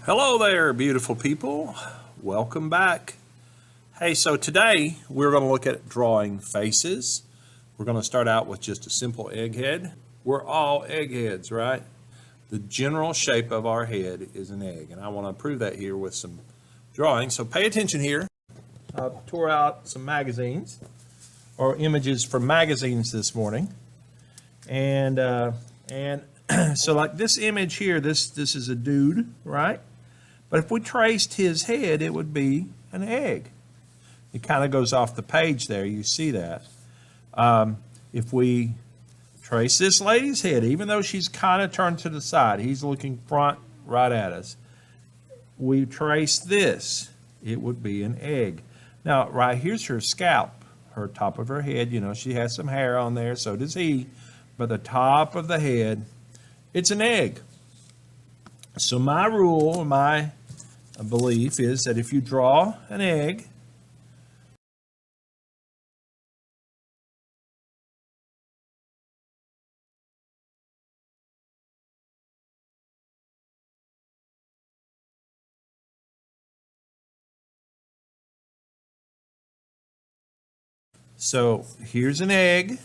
Hello there, beautiful people. Welcome back. Hey, so today we're going to look at drawing faces. We're going to start out with just a simple egghead. We're all eggheads, right? The general shape of our head is an egg, and I want to prove that here with some drawing. So pay attention here. I tore out some magazines or images from magazines this morning, and so like this image here, this is a dude, right? But if we traced his head, it would be an egg. It kind of goes off the page there. You see that. If we trace this lady's head, even though she's kind of turned to the side, he's looking front right at us. We trace this, it would be an egg. Now, right here's her scalp, her top of her head. You know, she has some hair on there, so does he. But the top of the head, it's an egg. So my rule, my belief is that if you draw an egg, so here's an egg,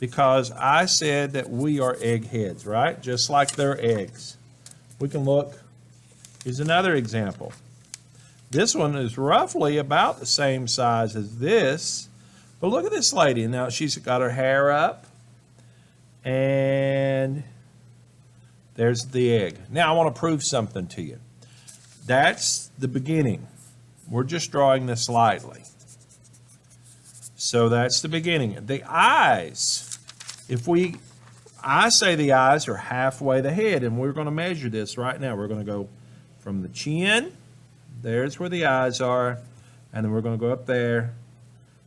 because I said that we are eggheads, right? Just like they're eggs. We can look. Here's another example. This one is roughly about the same size as this, but look at this lady. Now she's got her hair up, and there's the egg. Now I want to prove something to you. That's the beginning. We're just drawing this lightly. So that's the beginning. The eyes, I say the eyes are halfway the head, and we're going to measure this right now. We're going to go from the chin, there's where the eyes are, and then we're going to go up there.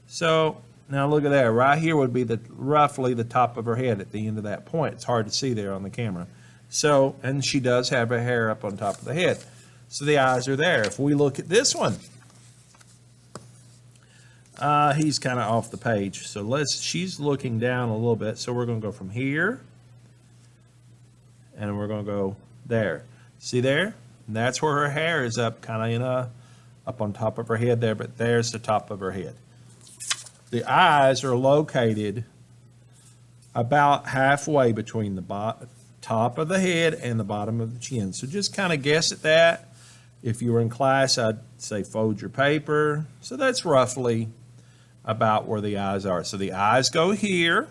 So now look at that. Right here would be roughly the top of her head at the end of that point. It's hard to see there on the camera. So, and she does have her hair up on top of the head. So the eyes are there. If we look at this one, he's kind of off the page. So she's looking down a little bit. So we're going to go from here, and we're going to go there. See there? And that's where her hair is up, kind of up on top of her head there, but there's the top of her head. The eyes are located about halfway between the top of the head and the bottom of the chin. So just kind of guess at that. If you were in class, I'd say fold your paper. So that's roughly about where the eyes are. So the eyes go here,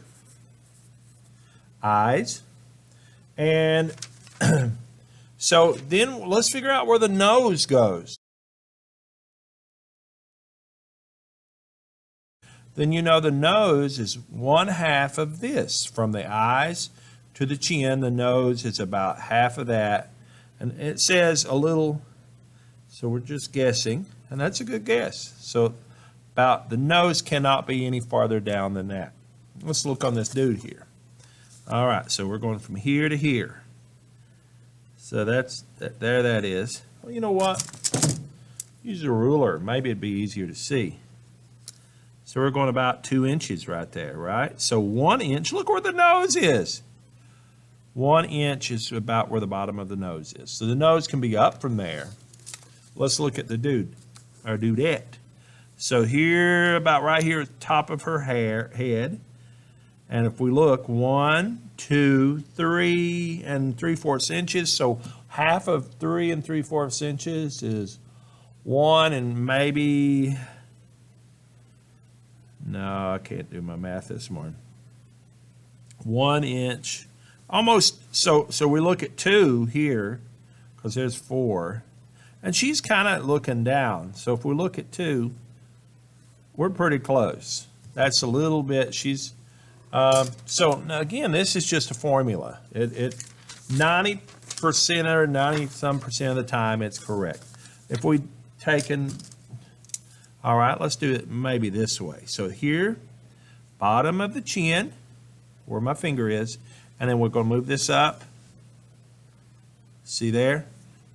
eyes, and so then let's figure out where the nose goes. Then you know the nose is 1/2 of this. From the eyes to the chin, the nose is about half of that. And it says a little, so we're just guessing, and that's a good guess. So about the nose cannot be any farther down than that. Let's look on this dude here. All right, so we're going from here to here. So there that is. Well, you know what? Use a ruler. Maybe it'd be easier to see. So we're going about 2 inches right there, right? So 1 inch, look where the nose is. 1 inch is about where the bottom of the nose is. So the nose can be up from there. Let's look at the dude, or dudette. So here, about right here at the top of her head. And if we look, 1, 2, 3 3/4 inches. So half of 3 3/4 inches is 1 and maybe, no, I can't do my math this morning. 1 inch, almost. So we look at 2 here, because there's 4. And she's kind of looking down. So if we look at 2, we're pretty close. That's a little bit, so again, this is just a formula. 90% or 90-some% of the time, it's correct. If we all right, let's do it maybe this way. So here, bottom of the chin, where my finger is, and then we're going to move this up. See there?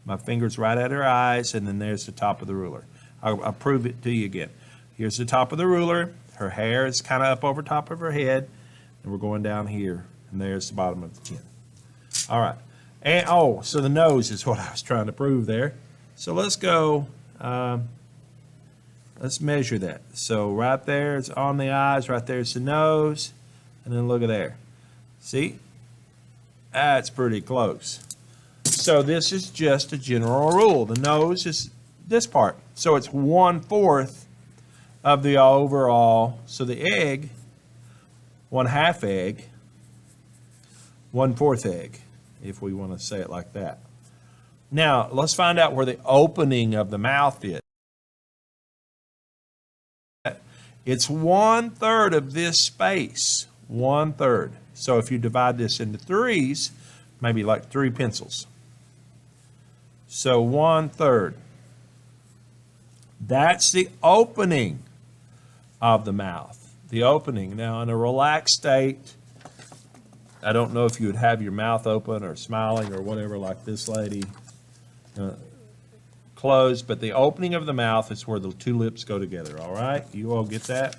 My finger's right at her eyes, and then there's the top of the ruler. I'll prove it to you again. Here's the top of the ruler. Her hair is kind of up over top of her head, and we're going down here, and there's the bottom of the chin. All right. And oh, so the nose is what I was trying to prove there. So let's go, let's measure that. So right there it's on the eyes, right there's the nose, and then look at there. See? That's pretty close. So this is just a general rule. The nose is this part. So it's 1/4 of the overall. So the egg, 1/2 egg, 1/4 egg, if we want to say it like that. Now, let's find out where the opening of the mouth is. It's 1/3 of this space, 1/3. So if you divide this into threes, maybe like 3 pencils. So 1/3. That's the opening of the mouth. The opening. Now, in a relaxed state, I don't know if you would have your mouth open or smiling or whatever like this lady. Closed, but the opening of the mouth is where the two lips go together, all right? You all get that?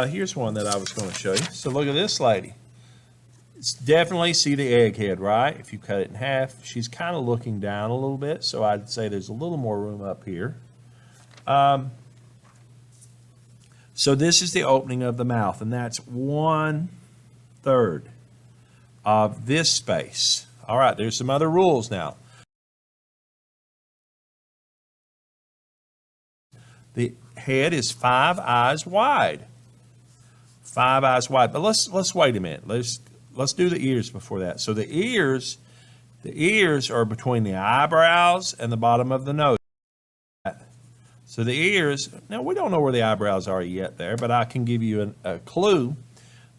Here's one that I was going to show you. So look at this lady. It's definitely see the egghead, right? If you cut it in half, she's kind of looking down a little bit, so I'd say there's a little more room up here. So this is the opening of the mouth, and that's 1/3 of this space. All right, there's some other rules now. The head is 5 eyes wide. 5 eyes wide. But let's wait a minute. Let's do the ears before that. So the ears are between the eyebrows and the bottom of the nose. So the ears, now we don't know where the eyebrows are yet there, but I can give you a clue.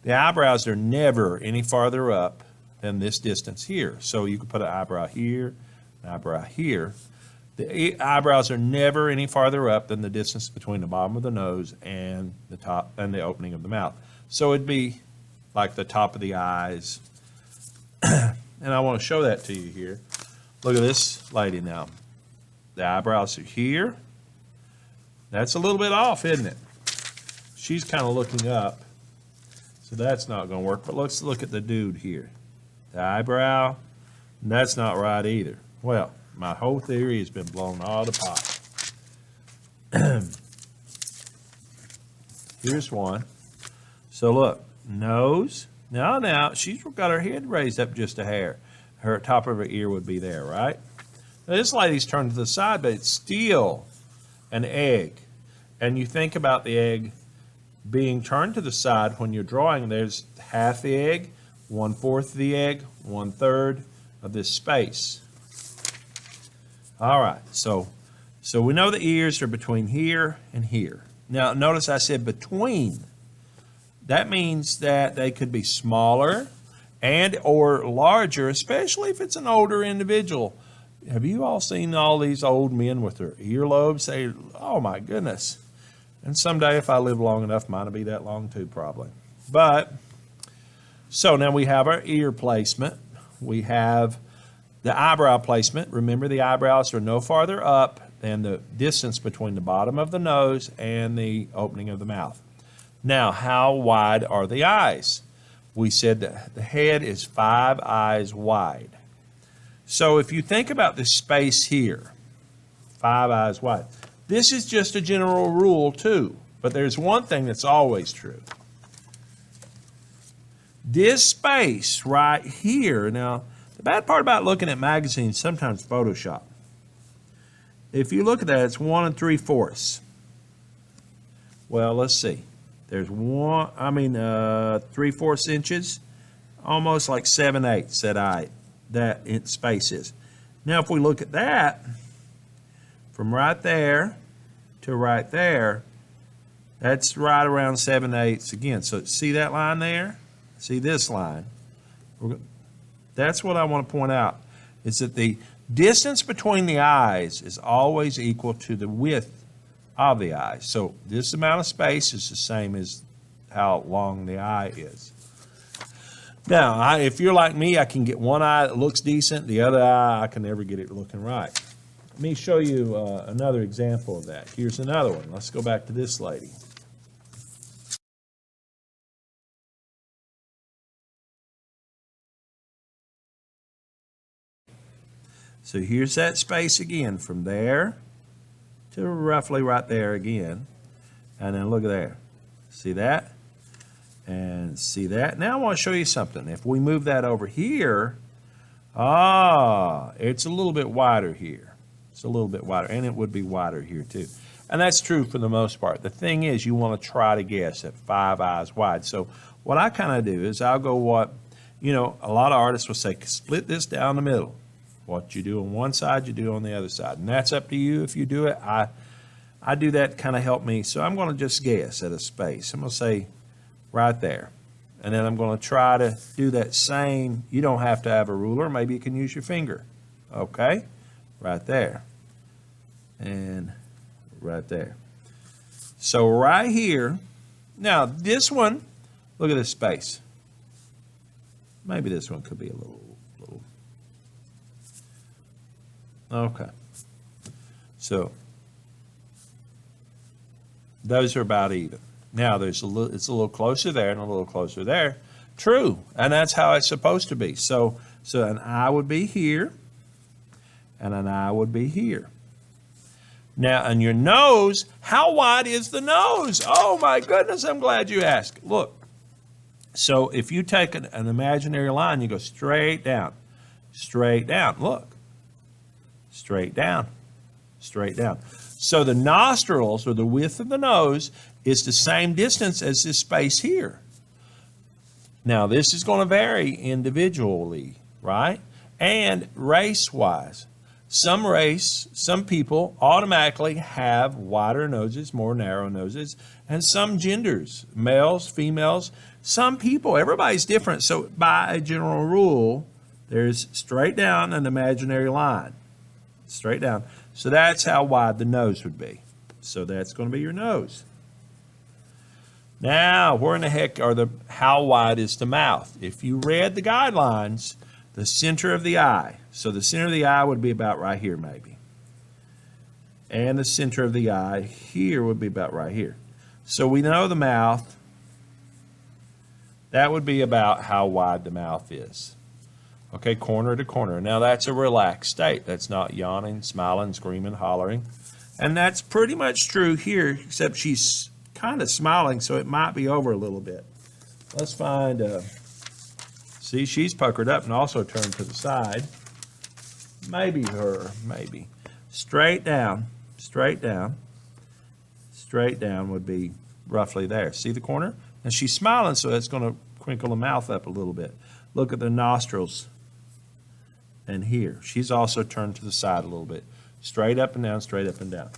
The eyebrows are never any farther up than this distance here. So you could put an eyebrow here, an eyebrow here. The eyebrows are never any farther up than the distance between the bottom of the nose and the top and the opening of the mouth. So it'd be like the top of the eyes. And I want to show that to you here. Look at this lady now. The eyebrows are here. That's a little bit off, isn't it? She's kind of looking up. So that's not going to work. But let's look at the dude here. The eyebrow, that's not right either. Well, my whole theory has been blown out of the pot. Here's one. So look, nose. Now, she's got her head raised up just a hair. Her top of her ear would be there, right? Now, this lady's turned to the side, but it's still an egg. And you think about the egg being turned to the side when you're drawing. There's half the egg, 1/4 of the egg, 1/3 of this space. All right, so we know the ears are between here and here. Now, notice I said between. That means that they could be smaller and or larger, especially if it's an older individual. Have you all seen all these old men with their earlobes? They, oh my goodness. And someday if I live long enough, mine will be that long too, probably. But, so now we have our ear placement. We have the eyebrow placement. Remember, the eyebrows are no farther up than the distance between the bottom of the nose and the opening of the mouth. Now, how wide are the eyes? We said that the head is 5 eyes wide. So if you think about this space here, 5 eyes wide, this is just a general rule too, but there's one thing that's always true. This space right here, now, the bad part about looking at magazines, sometimes Photoshop. If you look at that, it's 1 3/4. Well, let's see. There's 3/4 inches, almost like 7/8 that space is. Now, if we look at that, from right there to right there, that's right around 7/8 again. So see that line there? See this line? That's what I want to point out, is that the distance between the eyes is always equal to the width of the eye. So this amount of space is the same as how long the eye is. Now, if you're like me, I can get one eye that looks decent, the other eye, I can never get it looking right. Let me show you another example of that. Here's another one. Let's go back to this lady. So here's that space again from there to roughly right there again. And then look at there. See that? And see that? Now I want to show you something. If we move that over here, it's a little bit wider here. It's a little bit wider, and it would be wider here too. And that's true for the most part. The thing is, you want to try to guess at 5 eyes wide. So what I kind of do is I'll go what, a lot of artists will say, split this down the middle. What you do on one side, you do on the other side. And that's up to you if you do it. I do that to kind of help me. So I'm going to just guess at a space. I'm going to say right there. And then I'm going to try to do that same. You don't have to have a ruler. Maybe you can use your finger. Okay? Right there. And right there. So right here. Now this one, look at this space. Maybe this one could be a little. Okay. So those are about even. Now it's a little closer there and a little closer there. True, and that's how it's supposed to be. So an eye would be here, and an eye would be here. Now, on your nose, how wide is the nose? Oh my goodness, I'm glad you asked. Look, so if you take an imaginary line, you go straight down, look, straight down, straight down. So the nostrils, or the width of the nose, is the same distance as this space here. Now, this is going to vary individually, right? And race-wise. Some people automatically have wider noses, more narrow noses, and some genders, males, females, some people, everybody's different. So by a general rule, there's straight down an imaginary line. Straight down. So that's how wide the nose would be. So that's going to be your nose. Now, where in the heck are how wide is the mouth? If you read the guidelines, the center of the eye. So the center of the eye would be about right here maybe. And the center of the eye here would be about right here. So we know the mouth, that would be about how wide the mouth is. Okay, corner to corner. Now that's a relaxed state. That's not yawning, smiling, screaming, hollering. And that's pretty much true here, except she's kind of smiling, so it might be over a little bit. Let's find, see, she's puckered up and also turned to the side. Maybe her, maybe. Straight down, straight down, straight down would be roughly there. See the corner? And she's smiling, so it's going to crinkle the mouth up a little bit. Look at the nostrils. And here, she's also turned to the side a little bit. Straight up and down, straight up and down.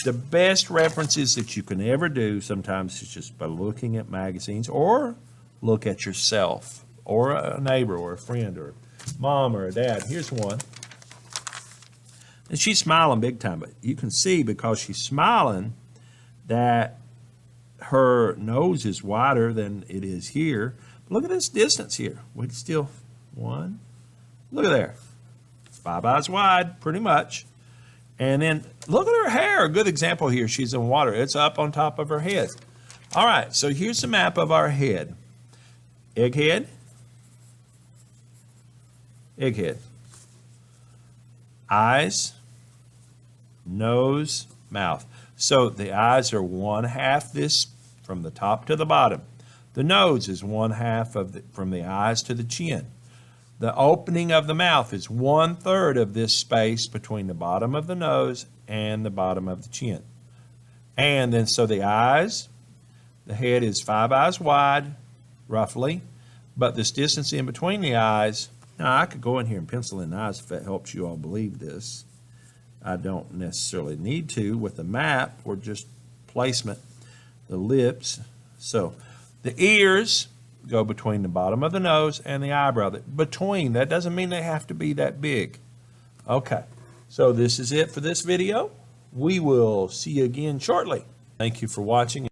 The best references that you can ever do sometimes is just by looking at magazines or look at yourself or a neighbor or a friend or mom or a dad. Here's one. And she's smiling big time, but you can see because she's smiling that her nose is wider than it is here. But look at this distance here. We can still, one, look at there. 5 eyes wide, pretty much. And then look at her hair. A good example here. She's in water. It's up on top of her head. All right, so here's the map of our head. Egghead. Egghead. Eyes. Nose. Mouth. So the eyes are 1/2 this from the top to the bottom. The nose is 1/2 from the eyes to the chin. The opening of the mouth is 1/3 of this space between the bottom of the nose and the bottom of the chin. And then so the eyes, the head is 5 eyes wide, roughly, but this distance in between the eyes, now I could go in here and pencil in eyes if that helps you all believe this. I don't necessarily need to with the map or just placement. The lips, so the ears go between the bottom of the nose and the eyebrow. That doesn't mean they have to be that big. Okay, so this is it for this video. We will see you again shortly. Thank you for watching.